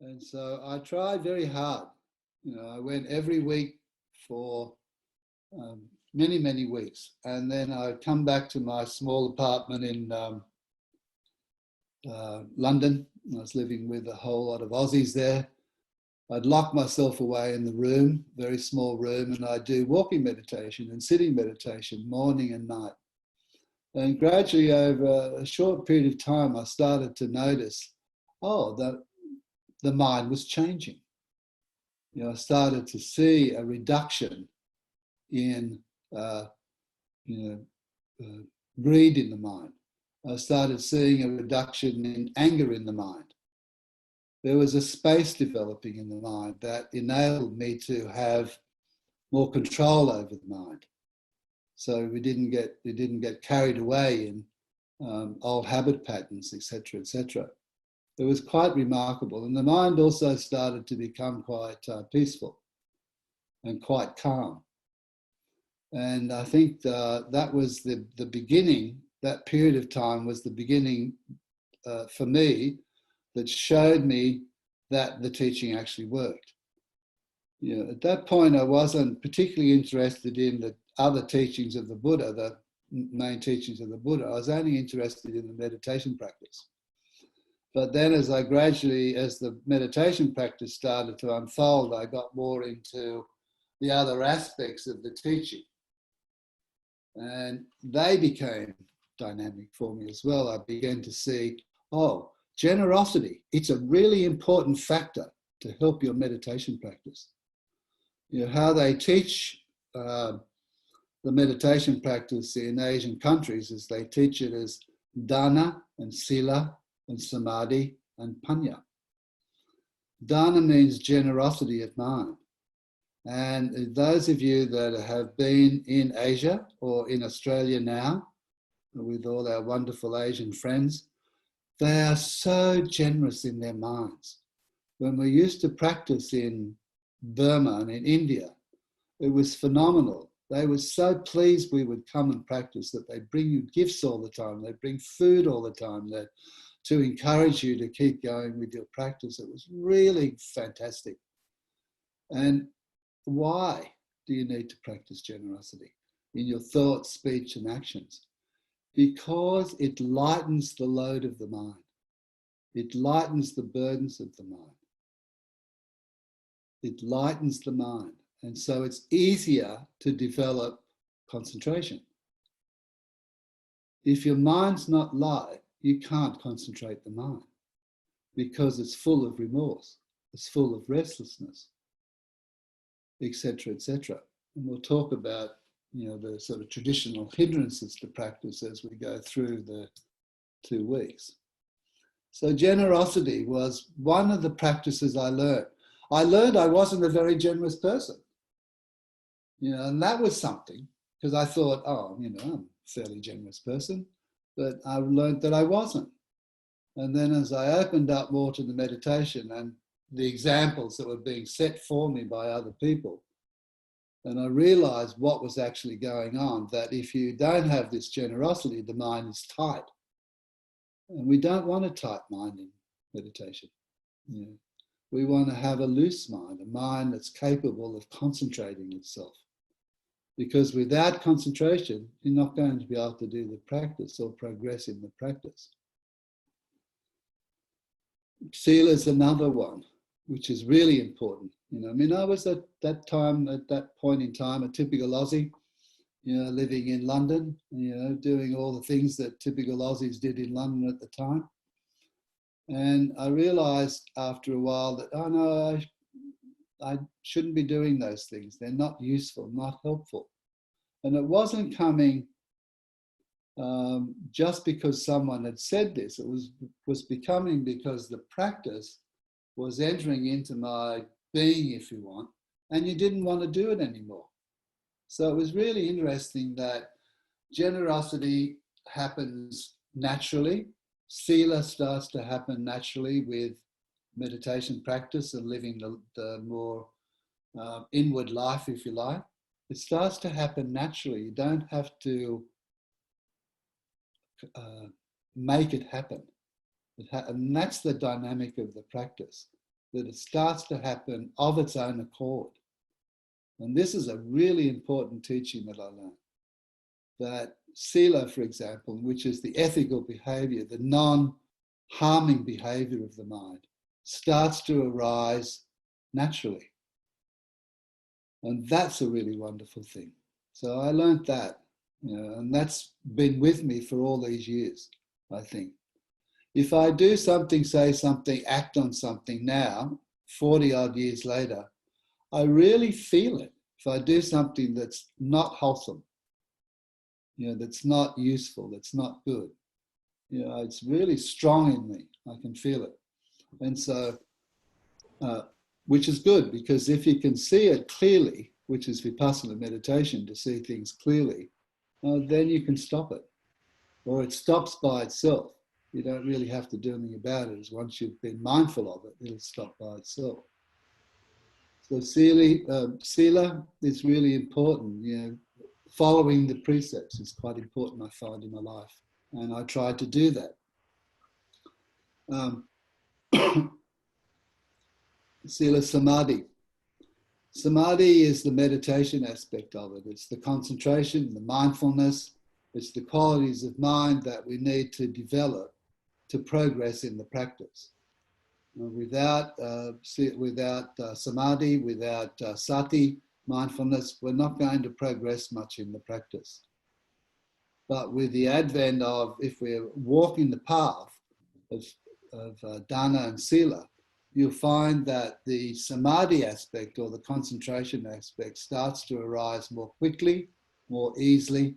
And so I tried very hard. I went every week for many, many weeks. And then I'd come back to my small apartment in London. I was living with a whole lot of Aussies there. I'd lock myself away in the room, very small room, and I'd do walking meditation and sitting meditation morning and night. And gradually over a short period of time, I started to notice, that the mind was changing. I started to see a reduction in greed in the mind. I started seeing a reduction in anger in the mind. There was a space developing in the mind that enabled me to have more control over the mind. So we didn't get carried away in old habit patterns, etc., etc. It was quite remarkable. And the mind also started to become quite peaceful and quite calm. And I think that was the beginning, that period of time was the beginning for me that showed me that the teaching actually worked. At that point, I wasn't particularly interested in the other teachings of the Buddha, the main teachings of the Buddha. I was only interested in the meditation practice. But then as the meditation practice started to unfold, I got more into the other aspects of the teaching. And they became dynamic for me as well. I began to see, generosity, it's a really important factor to help your meditation practice. How they teach the meditation practice in Asian countries is they teach it as dana and sila and samadhi and panya. Dana means generosity of mind. And those of you that have been in Asia or in Australia now, with all our wonderful Asian friends, they are so generous in their minds. When we used to practice in Burma and in India, it was phenomenal. They were so pleased we would come and practice that they bring you gifts all the time. They bring food all the time to encourage you to keep going with your practice. It was really fantastic. And why do you need to practice generosity in your thoughts, speech, and actions? Because it lightens the load of the mind. It lightens the burdens of the mind. It lightens the mind. And so it's easier to develop concentration. If your mind's not light, you can't concentrate the mind because it's full of remorse, it's full of restlessness, etc., etc. And we'll talk about the sort of traditional hindrances to practice as we go through the 2 weeks. So generosity was one of the practices I learned. I learned I wasn't a very generous person, and that was something, because I thought, I'm a fairly generous person, but I learned that I wasn't. And then as I opened up more to the meditation and the examples that were being set for me by other people, and I realized what was actually going on, that if you don't have this generosity, the mind is tight. And we don't want a tight mind in meditation. We want to have a loose mind, a mind that's capable of concentrating itself. Because without concentration, you're not going to be able to do the practice or progress in the practice. Sila is another one, which is really important. I was at that point in time, a typical Aussie, living in London, doing all the things that typical Aussies did in London at the time. And I realized after a while that, I shouldn't be doing those things. They're not useful, not helpful. And it wasn't coming just because someone had said this. It was becoming because the practice was entering into my being, if you want, and you didn't want to do it anymore. So it was really interesting that generosity happens naturally. Sila starts to happen naturally with meditation practice and living the more inward life, if you like. It starts to happen naturally. You don't have to make it happen. And that's the dynamic of the practice. that it starts to happen of its own accord. And this is a really important teaching that I learned. That sila, for example, which is the ethical behavior, the non-harming behavior of the mind, starts to arise naturally. And that's a really wonderful thing. So I learned that, and that's been with me for all these years, I think. If I do something, say something, act on something now, 40 odd years later, I really feel it. If I do something that's not wholesome, that's not useful, that's not good, it's really strong in me. I can feel it. And so, which is good, because if you can see it clearly, which is Vipassana meditation, to see things clearly, then you can stop it. Or it stops by itself. You don't really have to do anything about it. Once you've been mindful of it, it'll stop by itself. So sila is really important. Following the precepts is quite important, I find, in my life. And I try to do that. Sila samadhi. Samadhi is the meditation aspect of it. It's the concentration, the mindfulness. It's the qualities of mind that we need to develop to progress in the practice. Without samadhi, without sati, mindfulness, we're not going to progress much in the practice. But with the advent of, if we're walking the path of dana and sila, you'll find that the samadhi aspect, or the concentration aspect, starts to arise more quickly, more easily.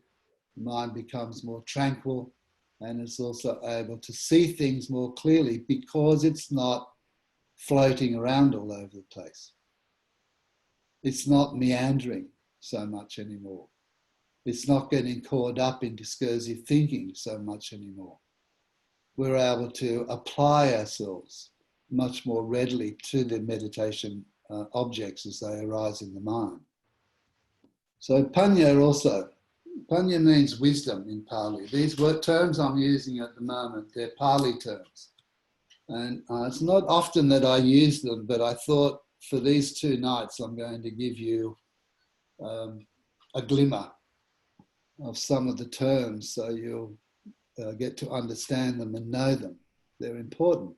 The mind becomes more tranquil, and it's also able to see things more clearly because it's not floating around all over the place. It's not meandering so much anymore. It's not getting caught up in discursive thinking so much anymore. We're able to apply ourselves much more readily to the meditation objects as they arise in the mind. So panya also. Panya means wisdom in Pali. These terms I'm using at the moment, they're Pali terms. And it's not often that I use them, but I thought for these 2 nights I'm going to give you a glimmer of some of the terms so you'll get to understand them and know them. They're important.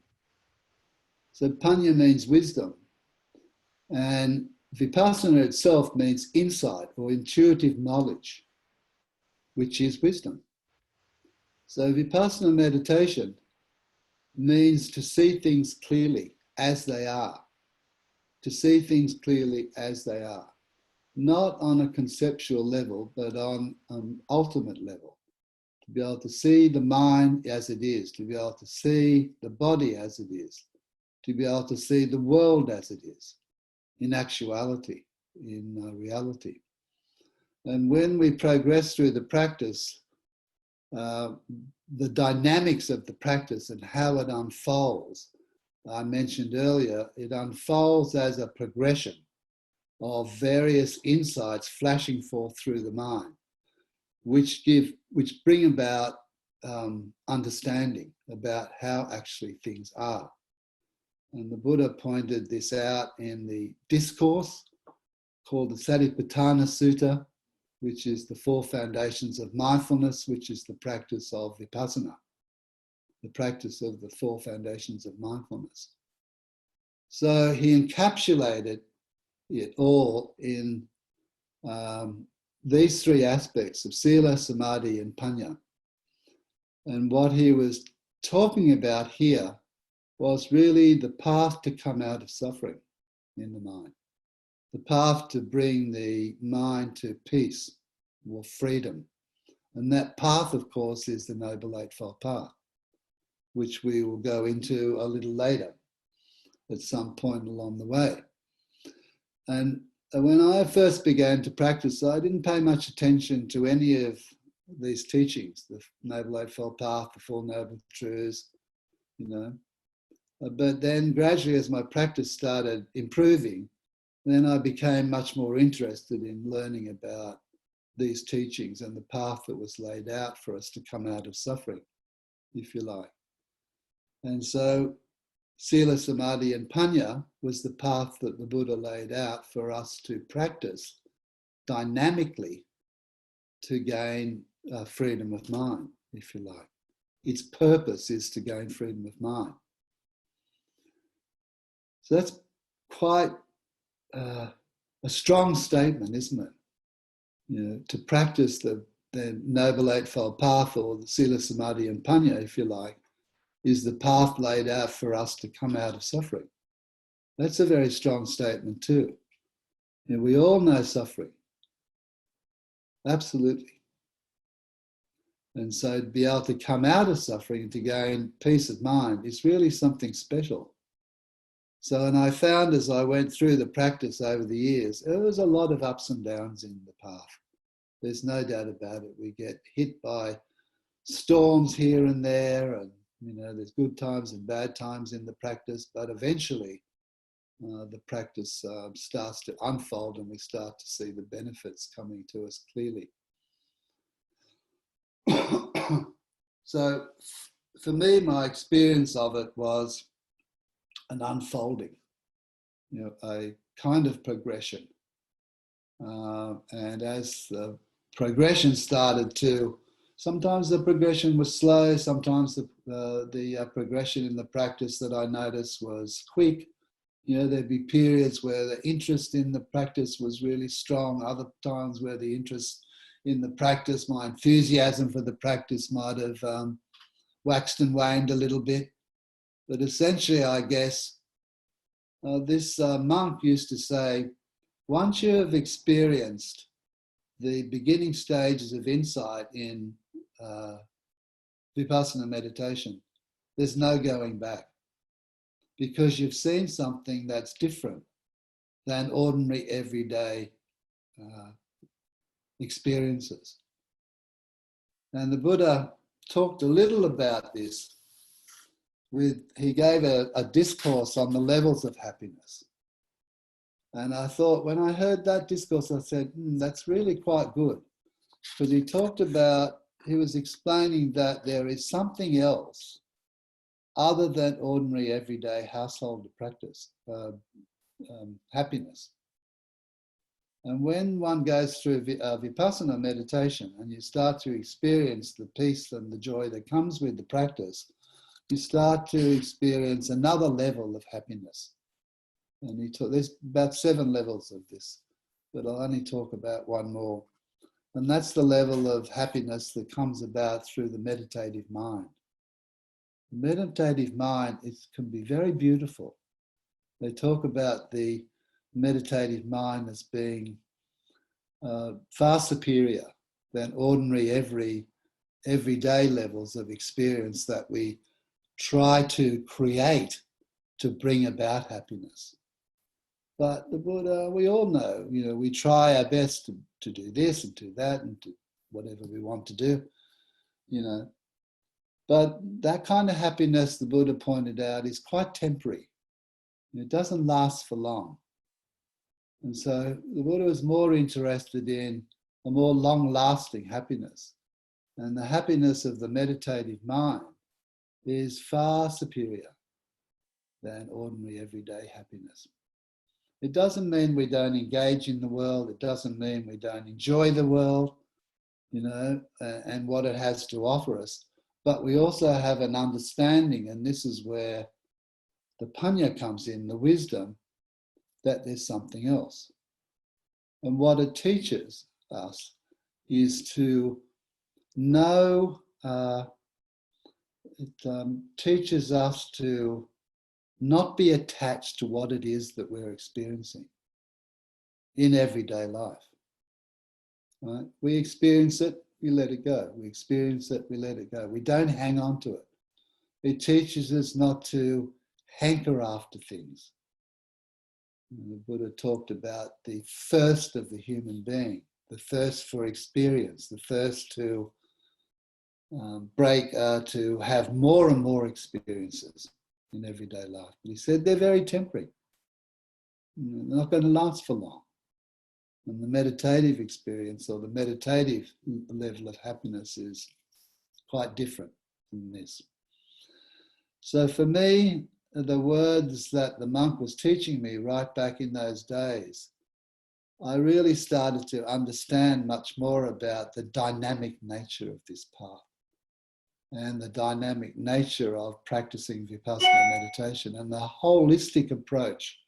So panya means wisdom. And vipassana itself means insight or intuitive knowledge, which is wisdom. So vipassana meditation means to see things clearly as they are. To see things clearly as they are. Not on a conceptual level, but on an ultimate level. To be able to see the mind as it is, to be able to see the body as it is, to be able to see the world as it is, in actuality, in reality. And when we progress through the practice, the dynamics of the practice and how it unfolds, I mentioned earlier, it unfolds as a progression of various insights flashing forth through the mind, which bring about understanding about how actually things are. And the Buddha pointed this out in the discourse called the Satipatthana Sutta, which is the 4 foundations of mindfulness, which is the practice of Vipassana, the practice of the 4 foundations of mindfulness. So he encapsulated it all in these 3 aspects of sila, samadhi, and panya. And what he was talking about here was really the path to come out of suffering in the mind. The path to bring the mind to peace or freedom. And that path, of course, is the Noble Eightfold Path, which we will go into a little later at some point along the way. And when I first began to practice, I didn't pay much attention to any of these teachings, the Noble Eightfold Path, the Four Noble Truths, But then gradually, as my practice started improving, then I became much more interested in learning about these teachings and the path that was laid out for us to come out of suffering, if you like. And so Sila, Samadhi and Panya was the path that the Buddha laid out for us to practice dynamically to gain freedom of mind, if you like. Its purpose is to gain freedom of mind. So that's quite a strong statement, isn't it? You know, to practice the Noble Eightfold Path, or the Sila, Samadhi and Panya, if you like, is the path laid out for us to come out of suffering. That's a very strong statement too. You know, we all know suffering. Absolutely. And so to be able to come out of suffering and to gain peace of mind is really something special. So, and I found as I went through the practice over the years, there was a lot of ups and downs in the path. There's no doubt about it. We get hit by storms here and there, and you know, there's good times and bad times in the practice, but eventually the practice starts to unfold and we start to see the benefits coming to us clearly. So for me, my experience of it was an unfolding, you know, a kind of progression. And as the progression started to, sometimes the progression was slow, sometimes the progression in the practice that I noticed was quick. You know, there'd be periods where the interest in the practice was really strong, other times where the interest in the practice, my enthusiasm for the practice might have waxed and waned a little bit. But essentially, I guess, this monk used to say, once you have experienced the beginning stages of insight in Vipassana meditation, there's no going back, because you've seen something that's different than ordinary everyday experiences. And the Buddha talked a little about this. He gave a discourse on the levels of happiness. And I thought, when I heard that discourse, I said, that's really quite good. Because he was explaining that there is something else other than ordinary everyday household practice, happiness. And when one goes through Vipassana meditation and you start to experience the peace and the joy that comes with the practice, you start to experience another level of happiness. And there's about 7 levels of this, but I'll only talk about one more. And that's the level of happiness that comes about through the meditative mind. The meditative mind can be very beautiful. They talk about the meditative mind as being far superior than ordinary everyday levels of experience that we try to create to bring about happiness. But the Buddha, we all know, you know, we try our best to do this and do that and do whatever we want to do, you know. But that kind of happiness, the Buddha pointed out, is quite temporary. It doesn't last for long. And so the Buddha was more interested in a more long-lasting happiness. And the happiness of the meditative mind is far superior than ordinary everyday happiness. It doesn't mean we don't engage in the world. It doesn't mean we don't enjoy the world, you know, and what it has to offer us. But we also have an understanding, and this is where the Panya comes in, the wisdom, that there's something else. And what it teaches us is to know, it teaches us to not be attached to what it is that we're experiencing in everyday life. Right? We experience it, we let it go. We experience it, we let it go. We don't hang on to it. It teaches us not to hanker after things. The Buddha talked about the thirst of the human being, the thirst for experience, the thirst to to have more and more experiences in everyday life. But he said they're very temporary. They're not going to last for long. And the meditative experience, or the meditative level of happiness, is quite different from this. So for me, the words that the monk was teaching me right back in those days, I really started to understand much more about the dynamic nature of this path and the dynamic nature of practicing Vipassana meditation and the holistic approach.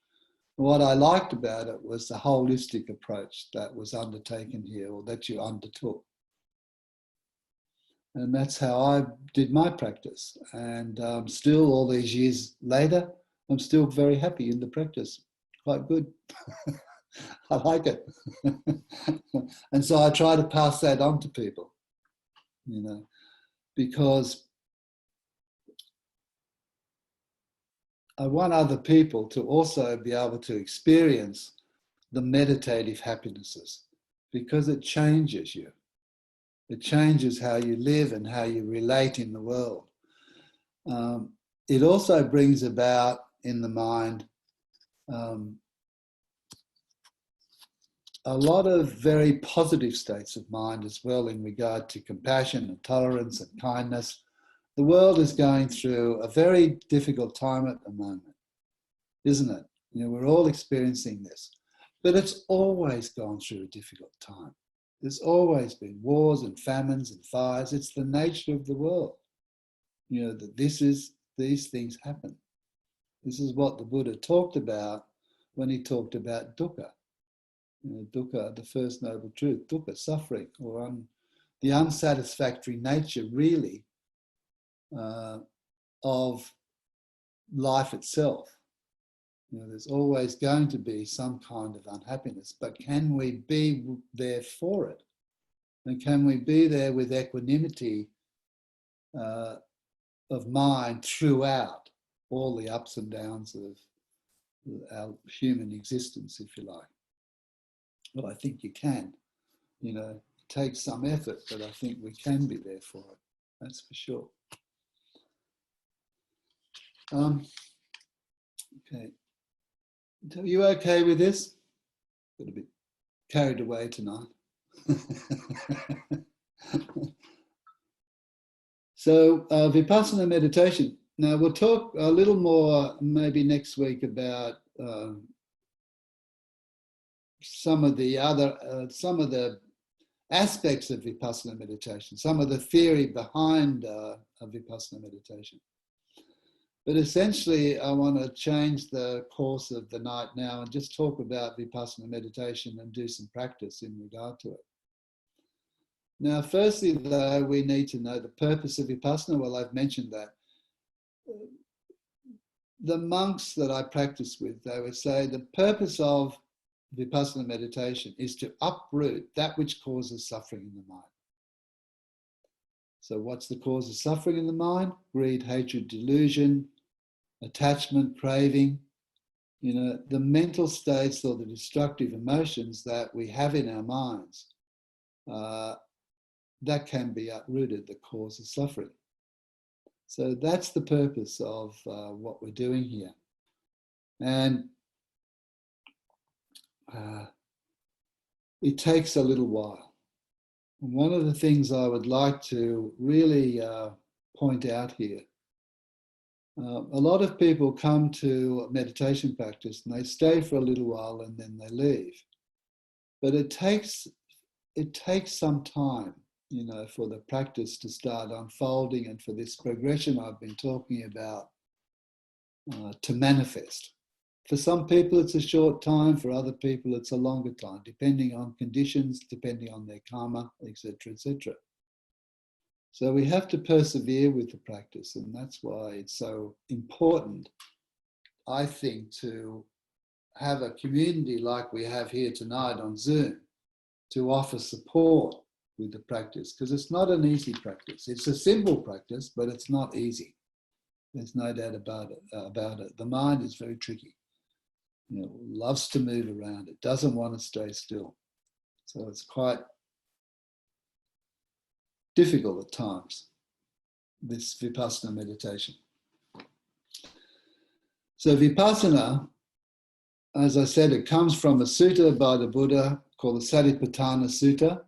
What I liked about it was the holistic approach that was undertaken here, or that you undertook. And that's how I did my practice. And still, all these years later, I'm still very happy in the practice. Quite good. I like it. And so I try to pass that on to people, you know, because I want other people to also be able to experience the meditative happinesses, because it changes you. It changes how you live and how you relate in the world. It also brings about in the mind a lot of very positive states of mind as well, in regard to compassion and tolerance and kindness. The world is going through a very difficult time at the moment, isn't it? You know, we're all experiencing this, but it's always gone through a difficult time. There's always been wars and famines and fires. It's the nature of the world. You know, that these things happen. This is what the Buddha talked about when he talked about dukkha. You know, dukkha, the first noble truth, dukkha, suffering, or the unsatisfactory nature, really, of life itself. You know, there's always going to be some kind of unhappiness, but can we be there for it? And can we be there with equanimity of mind throughout all the ups and downs of our human existence, if you like? Well, I think you can. You know, it takes some effort, but I think we can be there for it. That's for sure. Okay. Are you okay with this? Got a bit carried away tonight. So Vipassana meditation. Now we'll talk a little more maybe next week about some of the aspects of Vipassana meditation, some of the theory behind Vipassana meditation. But essentially, I want to change the course of the night now and just talk about Vipassana meditation and do some practice in regard to it. Now, firstly, though, we need to know the purpose of Vipassana. Well, I've mentioned that. The monks that I practice with, they would say the purpose of Vipassana meditation is to uproot that which causes suffering in the mind. So what's the cause of suffering in the mind? Greed, hatred, delusion, attachment, craving. You know, the mental states or the destructive emotions that we have in our minds, that can be uprooted, the cause of suffering. So that's the purpose of what we're doing here. And it takes a little while. And one of the things I would like to really point out here, a lot of people come to meditation practice and they stay for a little while and then they leave. But it takes some time, you know, for the practice to start unfolding and for this progression I've been talking about to manifest. For some people it's a short time, for other people it's a longer time, depending on conditions, depending on their karma, etc., etc. So we have to persevere with the practice, and that's why it's so important, I think, to have a community like we have here tonight on Zoom to offer support with the practice, because it's not an easy practice. It's a simple practice, but it's not easy. There's no doubt about it. The mind is very tricky. You know, loves to move around. It doesn't want to stay still. So it's quite difficult at times, this Vipassana meditation. So Vipassana, as I said, it comes from a sutta by the Buddha called the Satipatthana Sutta.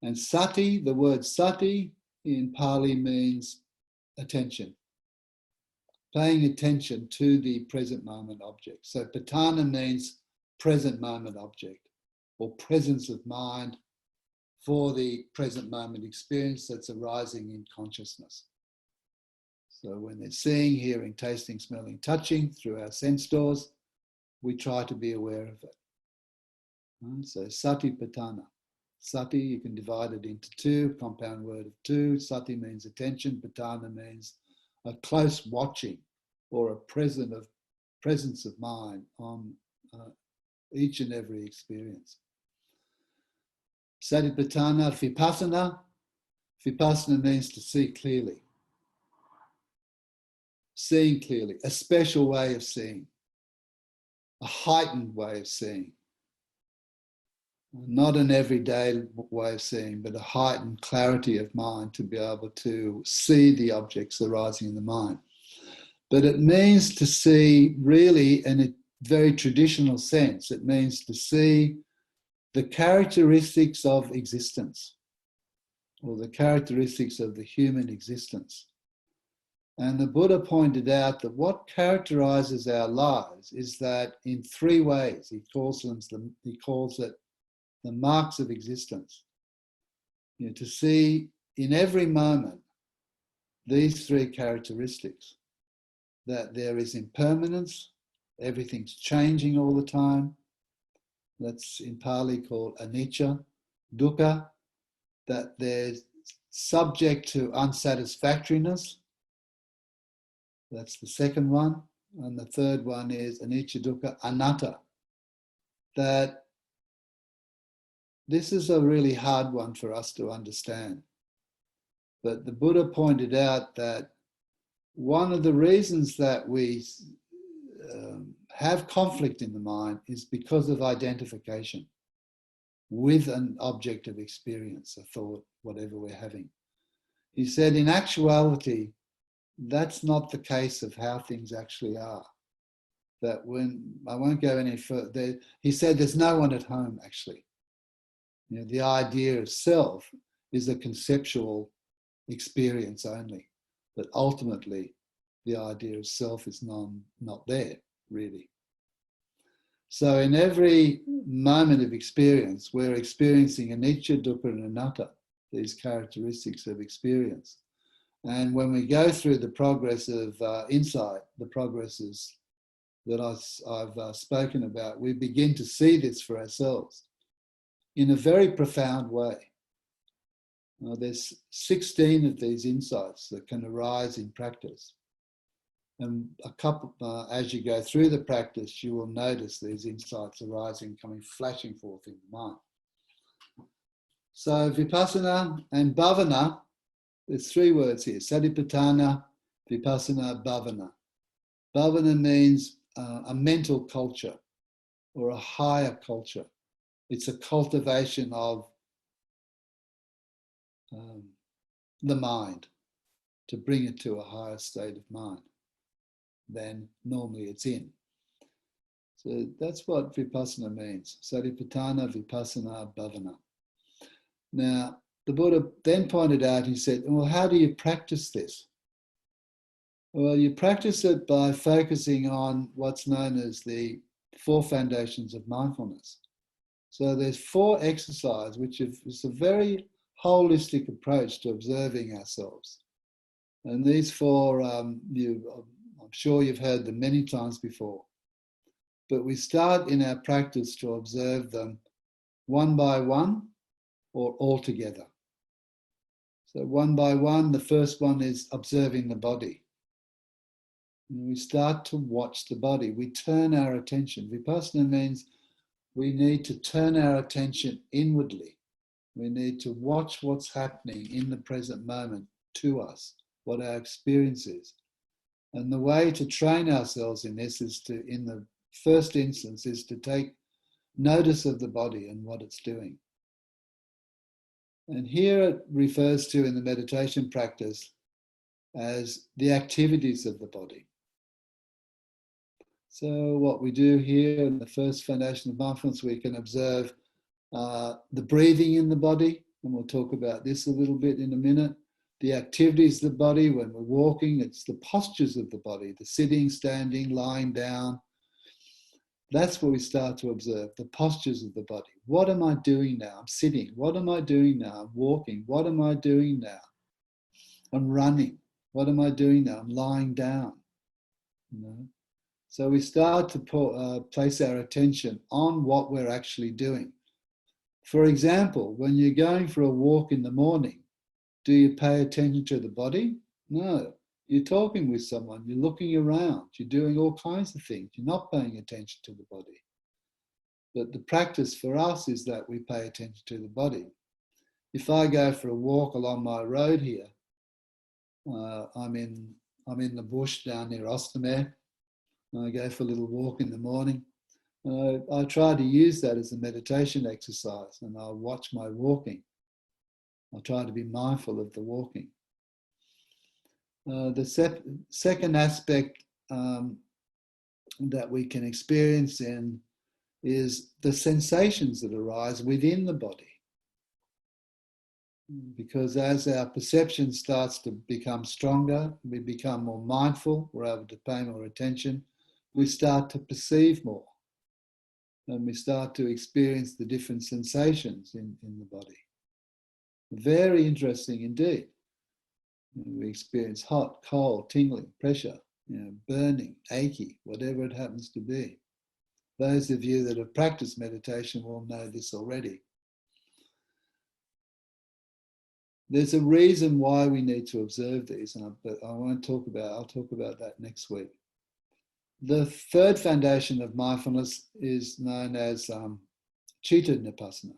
And sati, the word sati in Pali means attention. paying attention to the present moment object. So patana means present moment object, or presence of mind for the present moment experience that's arising in consciousness. So when they're seeing, hearing, tasting, smelling, touching through our sense doors, we try to be aware of it. So sati patana. Sati, you can divide it into two, compound word of two. Sati means attention, patana means a close watching or a presence of mind on each and every experience. Satipatthana, vipassana. Vipassana means to see clearly. Seeing clearly, a special way of seeing, a heightened way of seeing. Not an everyday way of seeing, but a heightened clarity of mind to be able to see the objects arising in the mind. But it means to see really in a very traditional sense. It means to see the characteristics of existence, or the characteristics of the human existence. And the Buddha pointed out that what characterizes our lives is that in three ways. He calls it the marks of existence. To see in every moment these three characteristics, that there is impermanence, everything's changing all the time. That's in Pali called anicca, dukkha, that there's subject to unsatisfactoriness. That's the second one. And the third one is anicca, dukkha, anatta. That this is a really hard one for us to understand. But the Buddha pointed out that one of the reasons that we have conflict in the mind is because of identification with an object of experience, a thought, whatever we're having. He said, in actuality, that's not the case of how things actually are. That when, I won't go any further, he said there's no one at home actually. The idea of self is a conceptual experience only, but ultimately the idea of self is not there really. So in every moment of experience, we're experiencing anicca, dukkha and anatta, these characteristics of experience. And when we go through the progress of insight, the progresses that I've spoken about, we begin to see this for ourselves in a very profound way. There's 16 of these insights that can arise in practice. And a couple, as you go through the practice, you will notice these insights arising, flashing forth in the mind. So vipassana and bhavana, there's three words here: satipatthana, vipassana, bhavana. Bhavana means a mental culture or a higher culture. It's a cultivation of the mind to bring it to a higher state of mind than normally it's in. So that's what vipassana means. Satipatthana, vipassana, bhavana. Now, the Buddha then pointed out, he said, well, how do you practice this? Well, you practice it by focusing on what's known as the 4 foundations of mindfulness. So there's 4 exercises, which is a very holistic approach to observing ourselves. And these 4, I'm sure you've heard them many times before. But we start in our practice to observe them one by one or all together. So one by one, the first one is observing the body. And we start to watch the body. We turn our attention. Vipassana means we need to turn our attention inwardly. We need to watch what's happening in the present moment to us, what our experience is. And the way to train ourselves in this is to, in the first instance, is to take notice of the body and what it's doing. And here it refers to in the meditation practice as the activities of the body. So what we do here in the first foundation of mindfulness, we can observe the breathing in the body, and we'll talk about this a little bit in a minute. the activities of the body. When we're walking, it's the postures of the body, the sitting, standing, lying down. That's where we start to observe the postures of the body. What am I doing now? I'm sitting. What am I doing now? I'm walking. What am I doing now? I'm running. What am I doing now? I'm lying down. You know? So we start to place our attention on what we're actually doing. For example, when you're going for a walk in the morning, do you pay attention to the body? No. You're talking with someone, you're looking around, you're doing all kinds of things. You're not paying attention to the body. But the practice for us is that we pay attention to the body. If I go for a walk along my road here, I'm in the bush down near Ostermeer. I go for a little walk in the morning. I try to use that as a meditation exercise, and I'll watch my walking. I'll try to be mindful of the walking. The second aspect that we can experience in is the sensations that arise within the body. Because as our perception starts to become stronger, we become more mindful, we're able to pay more attention, we start to perceive more. And we start to experience the different sensations in the body. Very interesting indeed. We experience hot, cold, tingling, pressure, burning, achy, whatever it happens to be. Those of you that have practiced meditation will know this already. There's a reason why we need to observe these, but I'll talk about that next week. The third foundation of mindfulness is known as Chitta Vipassana,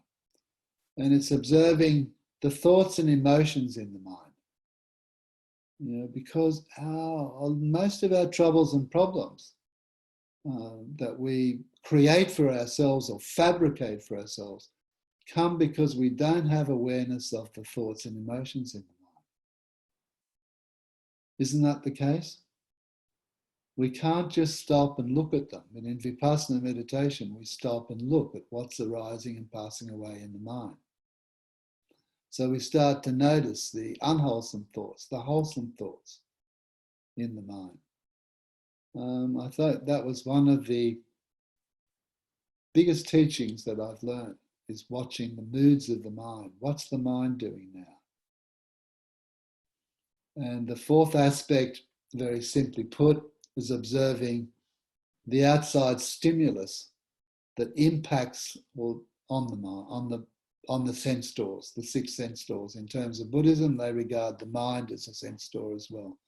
and it's observing the thoughts and emotions in the mind. Because most of our troubles and problems that we create for ourselves or fabricate for ourselves come because we don't have awareness of the thoughts and emotions in the mind. Isn't that the case? We can't just stop and look at them. And in Vipassana meditation, we stop and look at what's arising and passing away in the mind. So we start to notice the unwholesome thoughts, the wholesome thoughts in the mind. I thought that was one of the biggest teachings that I've learned, is watching the moods of the mind. What's the mind doing now? And the fourth aspect, very simply put, is observing the outside stimulus that impacts on the mind, on the sense doors, the 6 sense doors. In terms of Buddhism, they regard the mind as a sense door as well.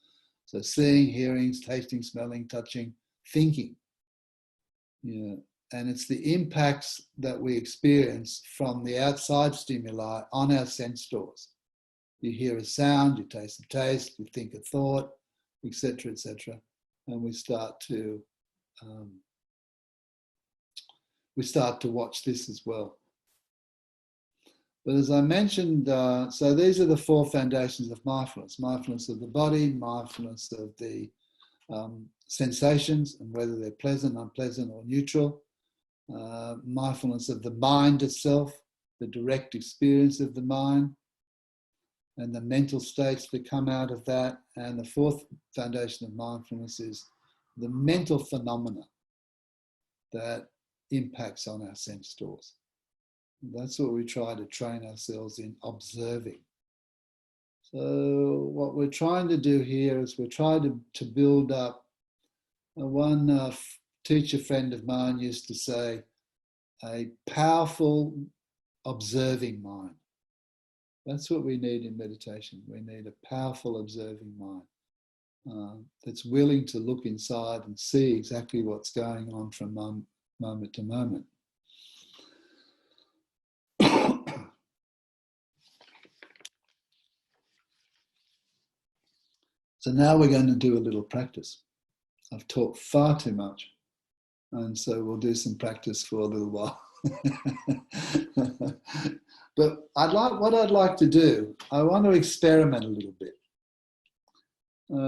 So seeing, hearing, tasting, smelling, touching, thinking. And it's the impacts that we experience from the outside stimuli on our sense doors. You hear a sound, you taste a taste, you think a thought, etc., etc. And we start to watch this as well. But as I mentioned, so these are the 4 foundations of mindfulness. Mindfulness of the body, mindfulness of the sensations and whether they're pleasant, unpleasant or neutral. Mindfulness of the mind itself, the direct experience of the mind and the mental states that come out of that. And the 4th foundation of mindfulness is the mental phenomena that impacts on our sense doors. That's what we try to train ourselves in, observing. So what we're trying to do here is we're trying to build up. One teacher friend of mine used to say, a powerful observing mind. That's what we need in meditation. We need a powerful observing mind that's willing to look inside and see exactly what's going on from moment to moment. So now we're going to do a little practice. I've talked far too much, and so we'll do some practice for a little while. But what I'd like to do, I want to experiment a little bit.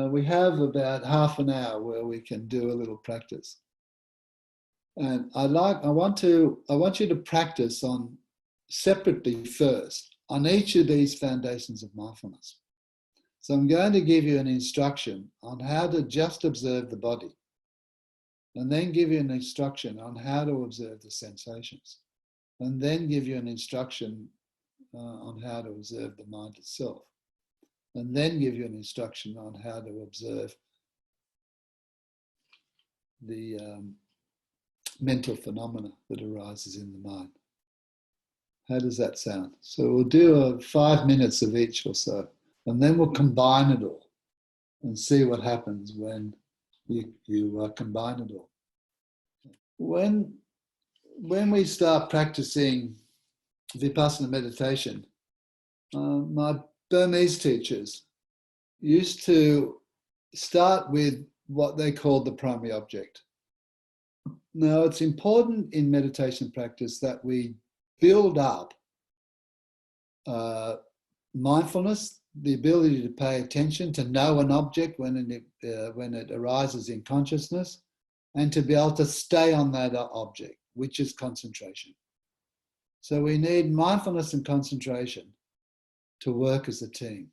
We have about half an hour where we can do a little practice. And I want you to practice on separately first on each of these foundations of mindfulness. So I'm going to give you an instruction on how to just observe the body, and then give you an instruction on how to observe the sensations, and then give you an instruction on how to observe the mind itself, and then give you an instruction on how to observe the mental phenomena that arises in the mind. How does that sound? So we'll do 5 minutes of each or so, and then we'll combine it all and see what happens when you combine it all. When we start practicing Vipassana meditation, my Burmese teachers used to start with what they called the primary object. Now, it's important in meditation practice that we build up mindfulness, the ability to pay attention, to know an object when it arises in consciousness, and to be able to stay on that object, which is concentration. So we need mindfulness and concentration to work as a team.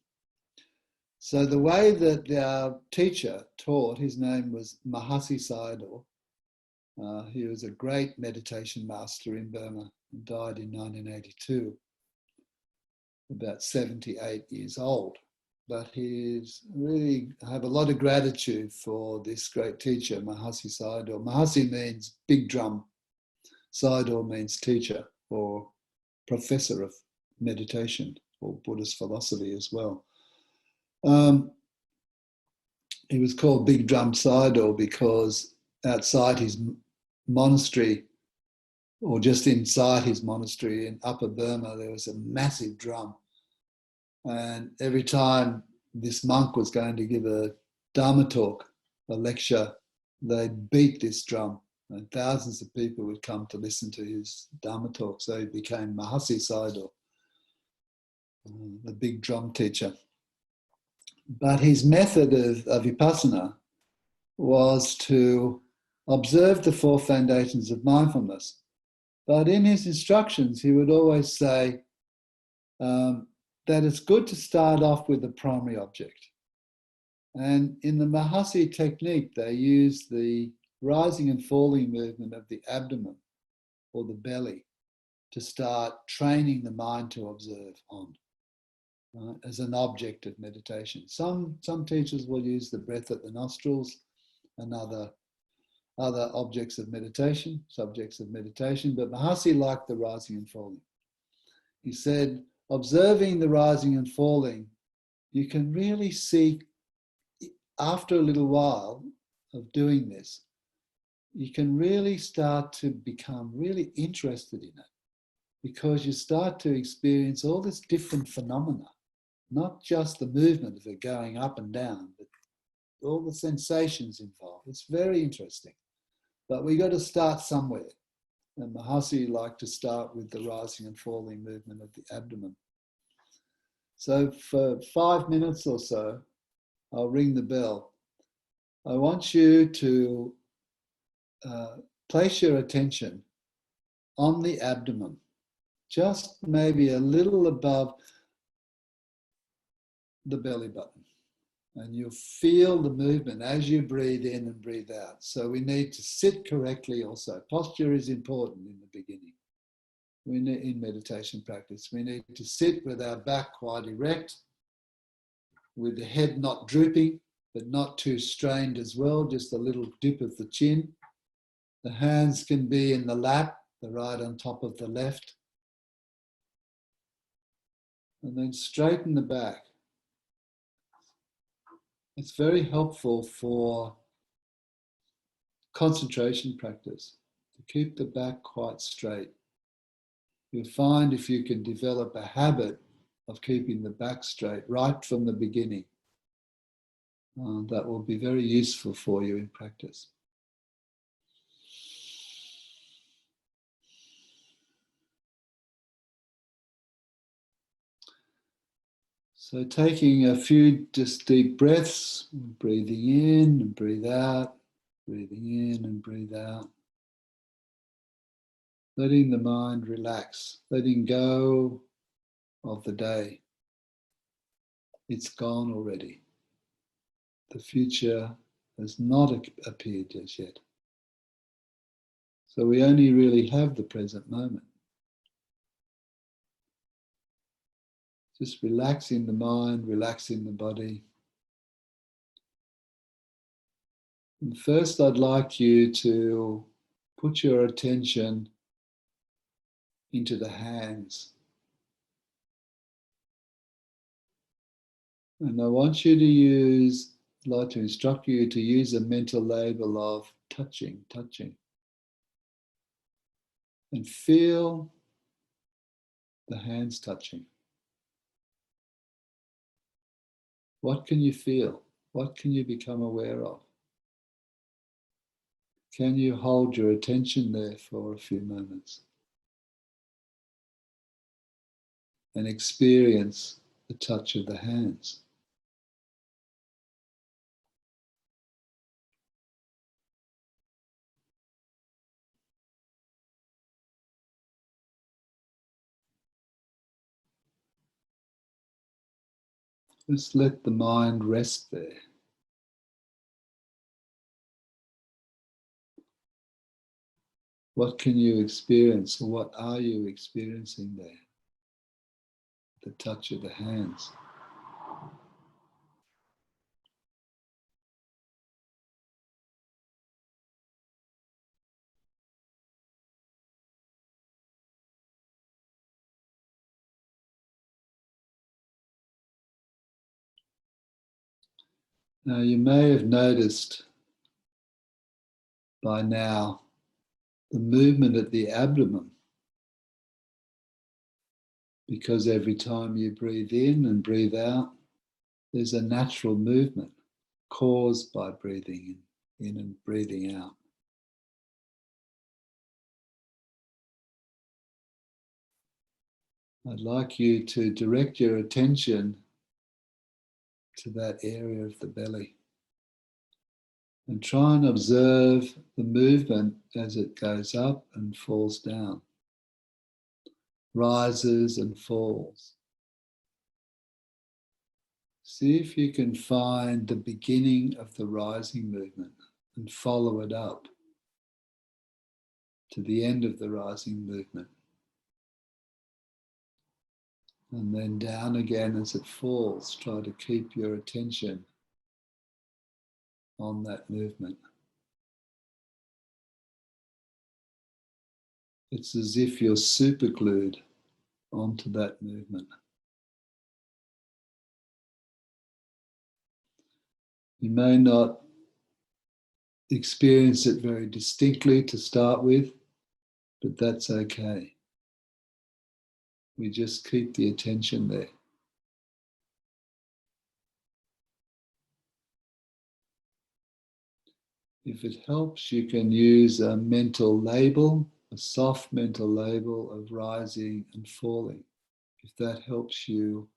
So the way that our teacher taught, his name was Mahasi Sayadaw. He was a great meditation master in Burma and died in 1982, about 78 years old. But I have a lot of gratitude for this great teacher, Mahasi Sayadaw. Mahasi means big drum. Sayadaw means teacher or professor of meditation or Buddhist philosophy as well. He was called Big Drum Sayadaw because outside his monastery, or just inside his monastery in Upper Burma, there was a massive drum. And every time this monk was going to give a Dharma talk, a lecture, they'd beat this drum. And thousands of people would come to listen to his Dharma talk. So he became Mahasi Sayadaw, the big drum teacher. But his method of Vipassana was to observe the 4 foundations of mindfulness. But in his instructions, he would always say that it's good to start off with the primary object. And in the Mahasi technique, they use the rising and falling movement of the abdomen or the belly to start training the mind to observe on as an object of meditation. Some teachers will use the breath at the nostrils and other objects of meditation, subjects of meditation, but Mahasi liked the rising and falling. He said, observing the rising and falling, you can really see, after a little while of doing this, you can really start to become really interested in it, because you start to experience all this different phenomena, not just the movement of it going up and down, but all the sensations involved. It's very interesting. But we got to start somewhere. And Mahasi liked to start with the rising and falling movement of the abdomen. So for 5 minutes or so, I'll ring the bell. I want you to place your attention on the abdomen, just maybe a little above the belly button. And you'll feel the movement as you breathe in and breathe out. So we need to sit correctly also. Posture is important in the beginning. In meditation practice, we need to sit with our back quite erect, with the head not drooping, but not too strained as well, just a little dip of the chin. The hands can be in the lap, the right on top of the left. And then straighten the back. It's very helpful for concentration practice to keep the back quite straight. You'll find if you can develop a habit of keeping the back straight right from the beginning, that will be very useful for you in practice. So taking a few just deep breaths, breathing in and breathe out, breathing in and breathe out. Letting the mind relax, letting go of the day. It's gone already. The future has not appeared as yet. So we only really have the present moment. Just relaxing the mind, relaxing the body. And first, I'd like you to put your attention into the hands. And I want you to use, I'd like to instruct you to use a mental label of touching, touching. And feel the hands touching. What can you feel? What can you become aware of? Can you hold your attention there for a few moments and experience the touch of the hands? Just let the mind rest there. What can you experience, or what are you experiencing there? The touch of the hands. Now, you may have noticed by now the movement at the abdomen, because every time you breathe in and breathe out, there's a natural movement caused by breathing in and breathing out. I'd like you to direct your attention to that area of the belly and try and observe the movement as it goes up and falls down, rises and falls. See if you can find the beginning of the rising movement and follow it up to the end of the rising movement. And then down again as it falls. Try to keep your attention on that movement. It's as if you're superglued onto that movement. You may not experience it very distinctly to start with, but that's okay. We just keep the attention there. If it helps, you can use a mental label, a soft mental label of rising and falling. If that helps you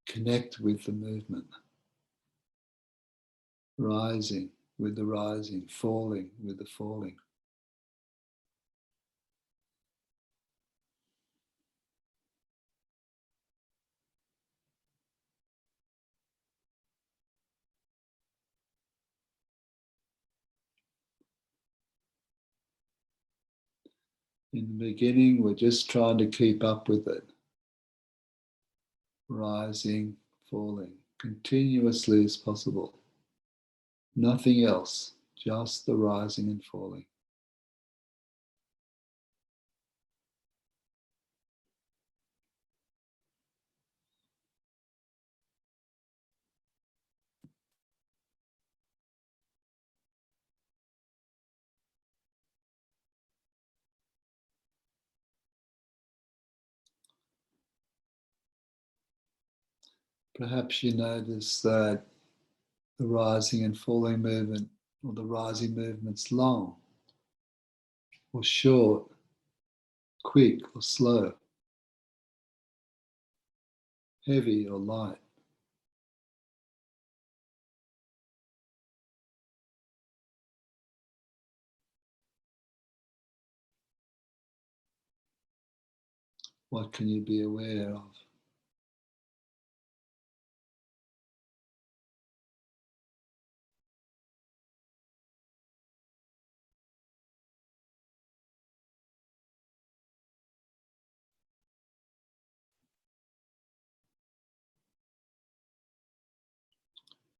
connect with the movement. Rising with the rising, falling with the falling. In the beginning, we're just trying to keep up with it. Rising, falling, continuously as possible. Nothing else, just the rising and falling. Perhaps you notice that the rising and falling movement, or the rising movement's long or short, quick or slow, heavy or light. What can you be aware of?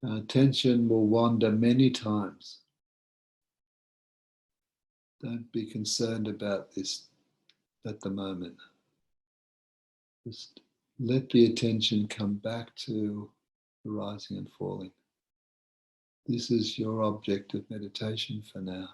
Our attention will wander many times. Don't be concerned about this at the moment. Just let the attention come back to the rising and falling. This is your object of meditation for now.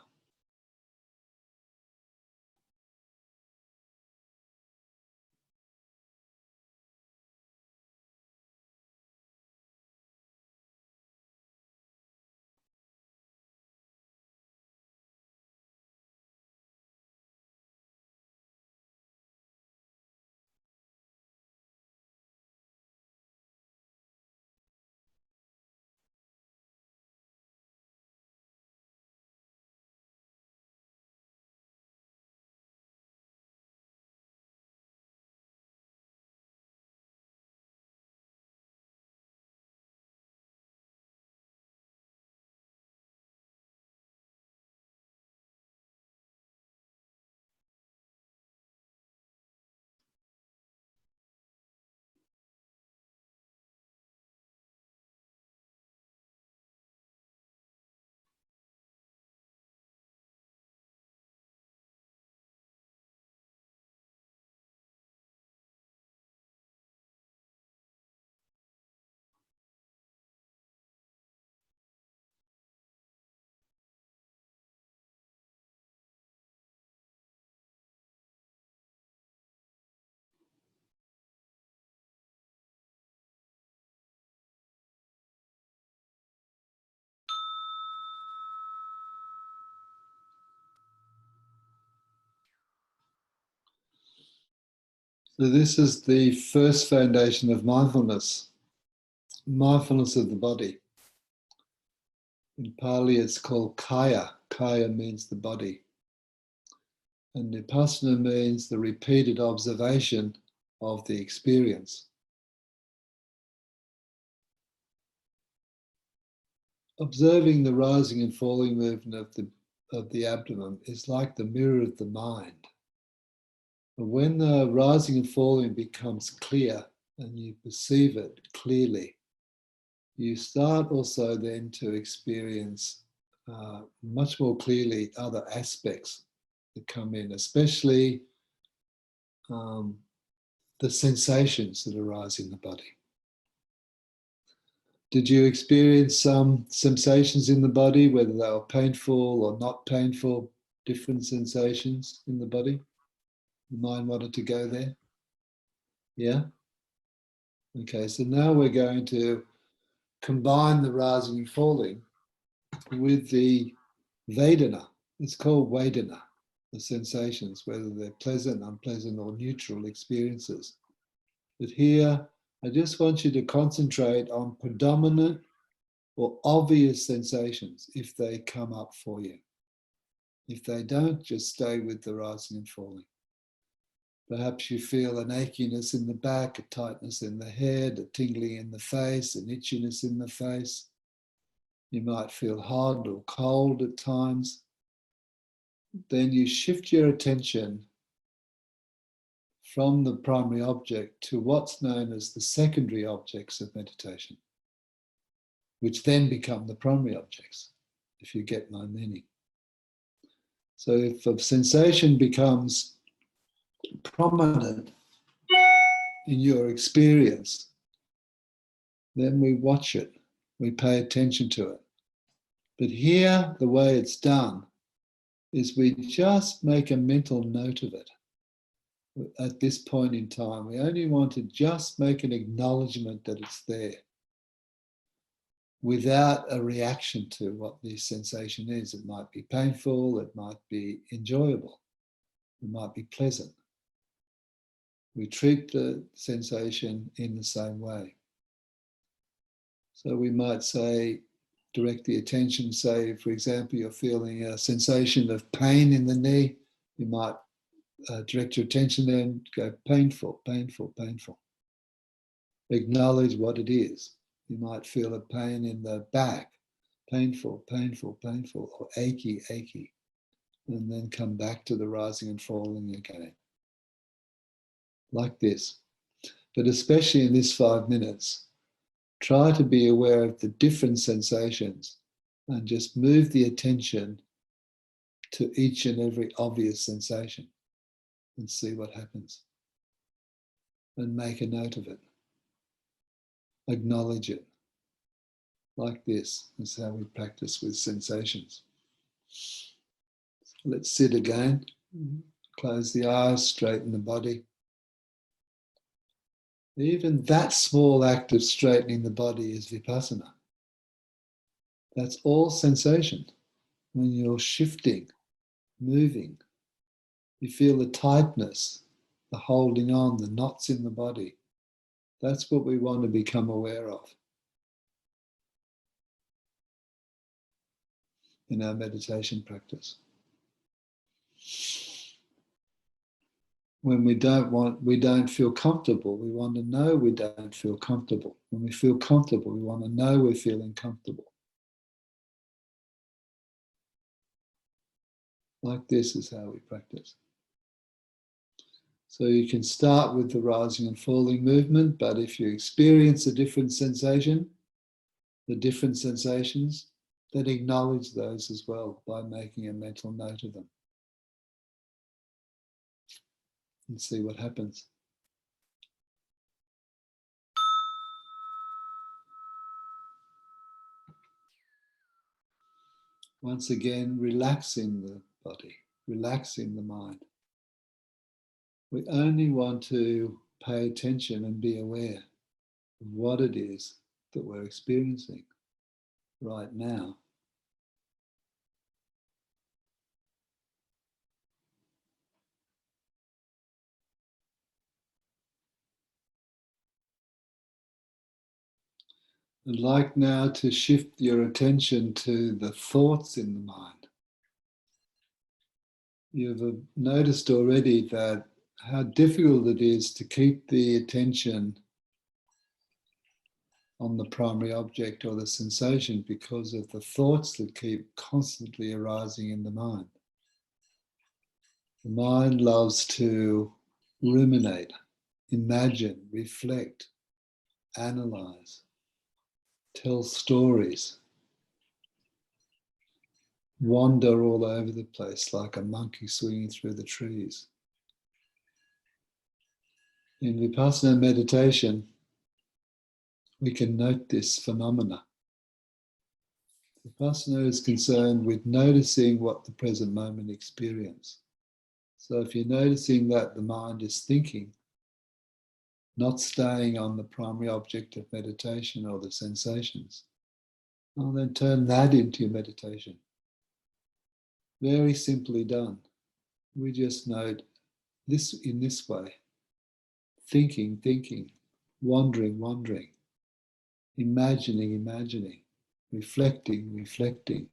So this is the first foundation of mindfulness, mindfulness of the body. In Pali it's called kaya. Kaya means the body. And Vipassana means the repeated observation of the experience. Observing the rising and falling movement of the abdomen is like the mirror of the mind. But when the rising and falling becomes clear and you perceive it clearly, you start also then to experience much more clearly other aspects that come in, especially the sensations that arise in the body. Did you experience some sensations in the body, whether they were painful or not painful, different sensations in the body? The mind wanted to go there? Yeah? Okay, so now we're going to combine the rising and falling with the Vedana. It's called Vedana, the sensations, whether they're pleasant, unpleasant, or neutral experiences. But here, I just want you to concentrate on predominant or obvious sensations if they come up for you. If they don't, just stay with the rising and falling. Perhaps you feel an achiness in the back, a tightness in the head, a tingling in the face, an itchiness in the face. You might feel hot or cold at times. Then you shift your attention from the primary object to what's known as the secondary objects of meditation, which then become the primary objects, if you get my meaning. So if a sensation becomes prominent in your experience, then we watch it, we pay attention to it. But here, the way it's done is we just make a mental note of it. At this point in time, we only want to just make an acknowledgement that it's there without a reaction to what the sensation is. It might be painful, it might be enjoyable, it might be pleasant. We treat the sensation in the same way. So we might say, direct the attention, say, for example, you're feeling a sensation of pain in the knee, you might direct your attention there and go painful, painful, painful. Acknowledge what it is. You might feel a pain in the back, painful, painful, painful, or achy, achy, and then come back to the rising and falling again. Like this. But especially in this 5 minutes, Try to be aware of the different sensations and just move the attention to each and every obvious sensation and see what happens. And make a note of it. Acknowledge it. Like this is how we practice with sensations. Let's sit again. Close the eyes, straighten the body. Even that small act of straightening the body is vipassana. That's all sensation. When you're shifting, moving, you feel the tightness, the holding on, the knots in the body. That's what we want to become aware of in our meditation practice. When we don't feel comfortable, we want to know we don't feel comfortable. When we feel comfortable, we want to know we're feeling comfortable. Like this is how we practice. So you can start with the rising and falling movement, but if you experience a different sensation, the different sensations, then acknowledge those as well by making a mental note of them. And see what happens. Once again, relaxing the body, relaxing the mind. We only want to pay attention and be aware of what it is that we're experiencing right now. I'd like now to shift your attention to the thoughts in the mind. You've noticed already that how difficult it is to keep the attention on the primary object or the sensation because of the thoughts that keep constantly arising in the mind. The mind loves to ruminate, imagine, reflect, analyze, tell stories, wander all over the place like a monkey swinging through the trees. In Vipassana meditation, we can note this phenomena. Vipassana is concerned with noticing what the present moment experience. So if you're noticing that the mind is thinking, not staying on the primary object of meditation or the sensations, well, then turn that into your meditation. Very simply done. We just note this in this way. Thinking, wandering, imagining, reflecting,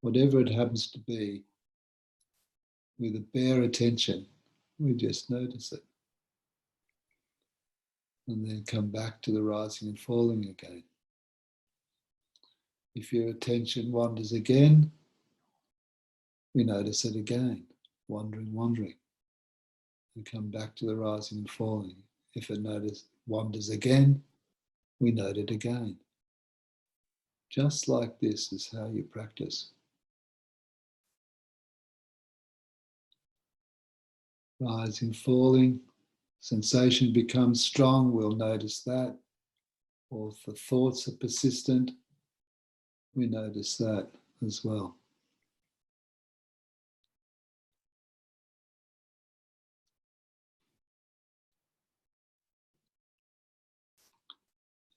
whatever it happens to be, with a bare attention, we just notice it. And then come back to the rising and falling again. If your attention wanders again, we notice it again, wandering, and come back to the rising and falling. If it wanders again, we note it again. Just like this is how you practice. Rising, falling, sensation becomes strong, we'll notice that. Or if the thoughts are persistent, we notice that as well.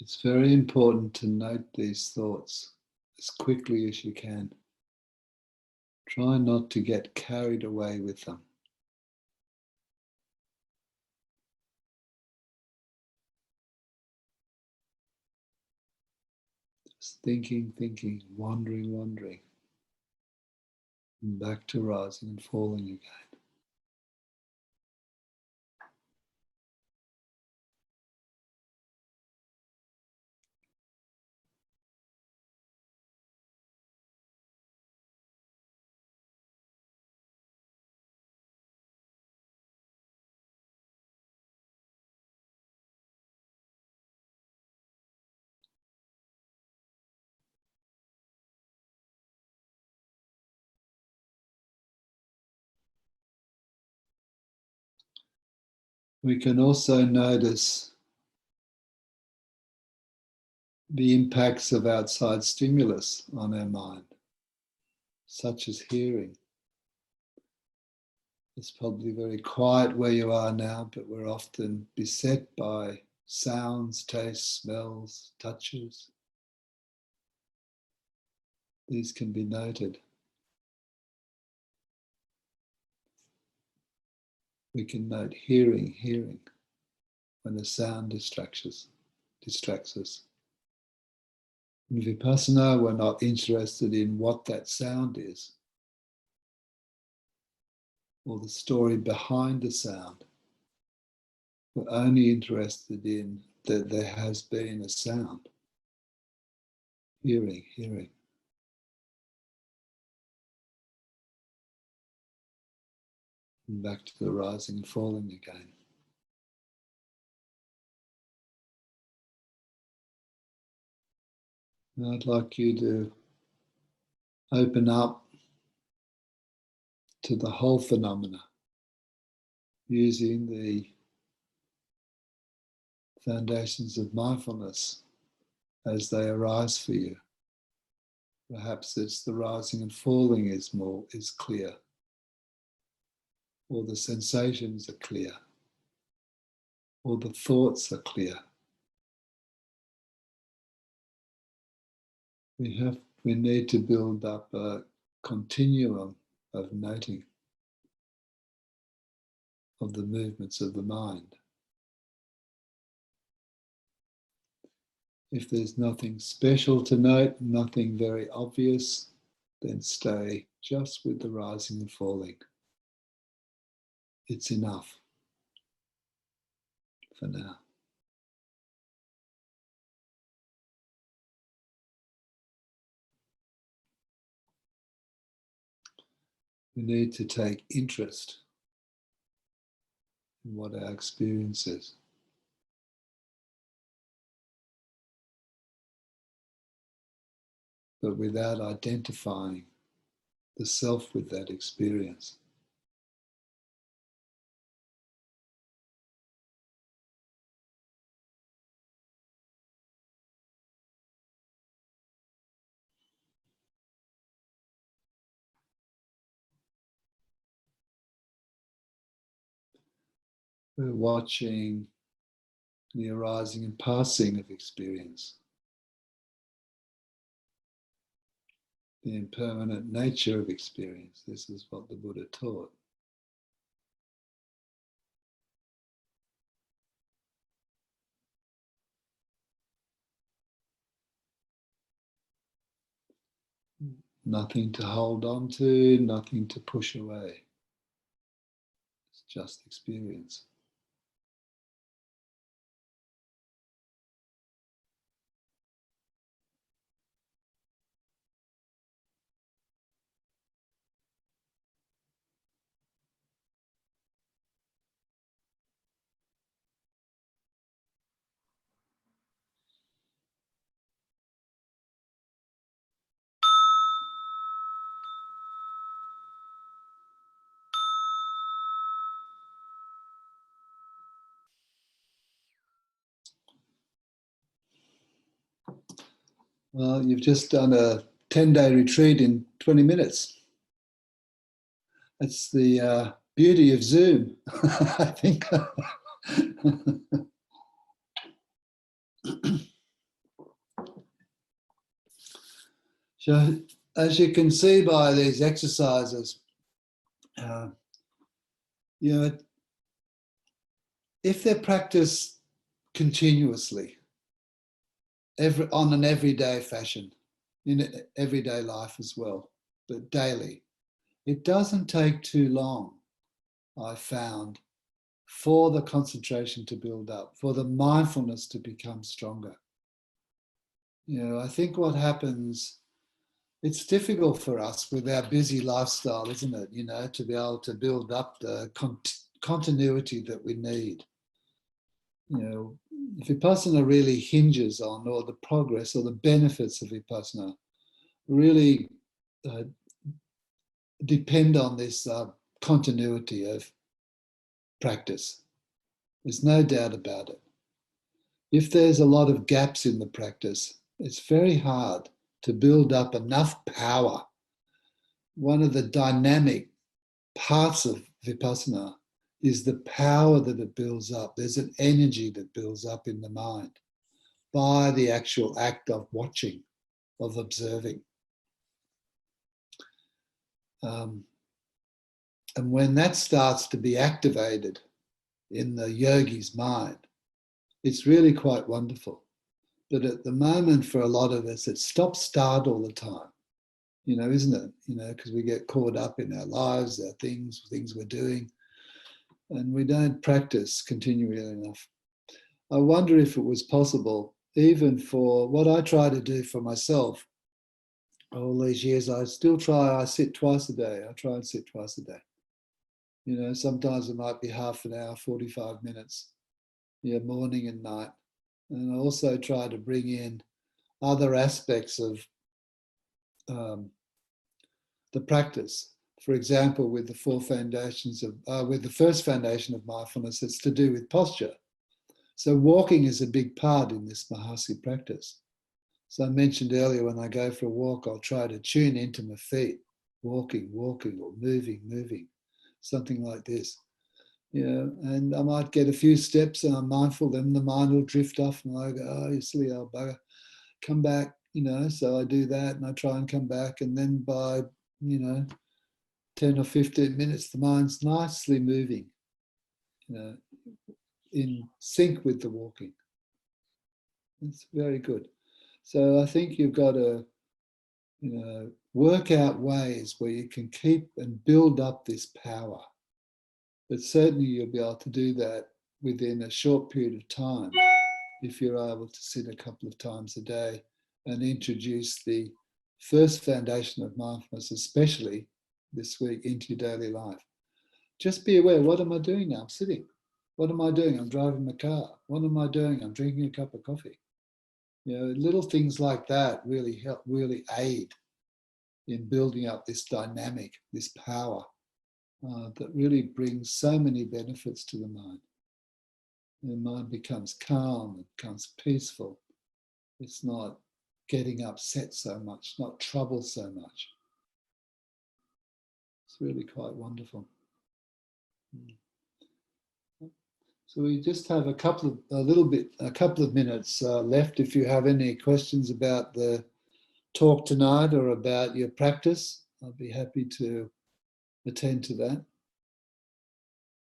It's very important to note these thoughts as quickly as you can. Try not to get carried away with them. Just thinking, wandering, and back to rising and falling again. We can also notice the impacts of outside stimulus on our mind, such as hearing. It's probably very quiet where you are now, but we're often beset by sounds, tastes, smells, touches. These can be noted. We can note hearing, when a sound distracts us. In Vipassana, we're not interested in what that sound is or the story behind the sound. We're only interested in that there has been a sound. Hearing. And back to the rising and falling again. And I'd like you to open up to the whole phenomena using the foundations of mindfulness as they arise for you. Perhaps it's the rising and falling is clear, or the sensations are clear, or the thoughts are clear. We need to build up a continuum of noting of the movements of the mind. If there's nothing special to note, nothing very obvious, then stay just with the rising and falling. It's enough for now. We need to take interest in what our experience is. But without identifying the self with that experience. We're watching the arising and passing of experience, the impermanent nature of experience. This is what the Buddha taught. Nothing to hold on to, nothing to push away. It's just experience. Well, you've just done a 10-day retreat in 20 minutes. That's the beauty of Zoom, I think. So, as you can see by these exercises, if they're practiced continuously, on an everyday fashion, in everyday life as well, but daily, it doesn't take too long, I found, for the concentration to build up, for the mindfulness to become stronger. I think what happens, it's difficult for us with our busy lifestyle, isn't it? To be able to build up the continuity that we need. Vipassana really hinges on, or the progress or the benefits of Vipassana really depend on this continuity of practice. There's no doubt about it. If there's a lot of gaps in the practice, it's very hard to build up enough power. One of the dynamic parts of Vipassana is the power that it builds up. There's an energy that builds up in the mind by the actual act of watching, of observing. And when that starts to be activated in the yogi's mind, it's really quite wonderful. But at the moment, for a lot of us, it's stop-start all the time, isn't it? Because we get caught up in our lives, our things we're doing, and we don't practice continually enough. I wonder if it was possible, even for what I try to do for myself all these years, I sit twice a day. I try and sit twice a day. Sometimes it might be half an hour, 45 minutes, morning and night. And I also try to bring in other aspects of the practice. For example, with the with the first foundation of mindfulness, it's to do with posture. So walking is a big part in this Mahasi practice. So I mentioned earlier, when I go for a walk, I'll try to tune into my feet, walking, or moving, something like this. And I might get a few steps and I'm mindful, then the mind will drift off and I go, oh, you silly old bugger, come back, so I do that and I try and come back. And then by, 10 or 15 minutes, the mind's nicely moving, in sync with the walking. It's very good. So I think you've got to, work out ways where you can keep and build up this power. But certainly you'll be able to do that within a short period of time if you're able to sit a couple of times a day and introduce the first foundation of mindfulness, especially this week, into your daily life. Just be aware, what am I doing now? I'm sitting. What am I doing? I'm driving the car. What am I doing? I'm drinking a cup of coffee. Little things like that really help, really aid in building up this dynamic, this power that really brings so many benefits to the mind. The mind becomes calm, it becomes peaceful. It's not getting upset so much, not troubled so much. It's really quite wonderful. So we just have a couple of minutes left. If you have any questions about the talk tonight or about your practice, I'll be happy to attend to that.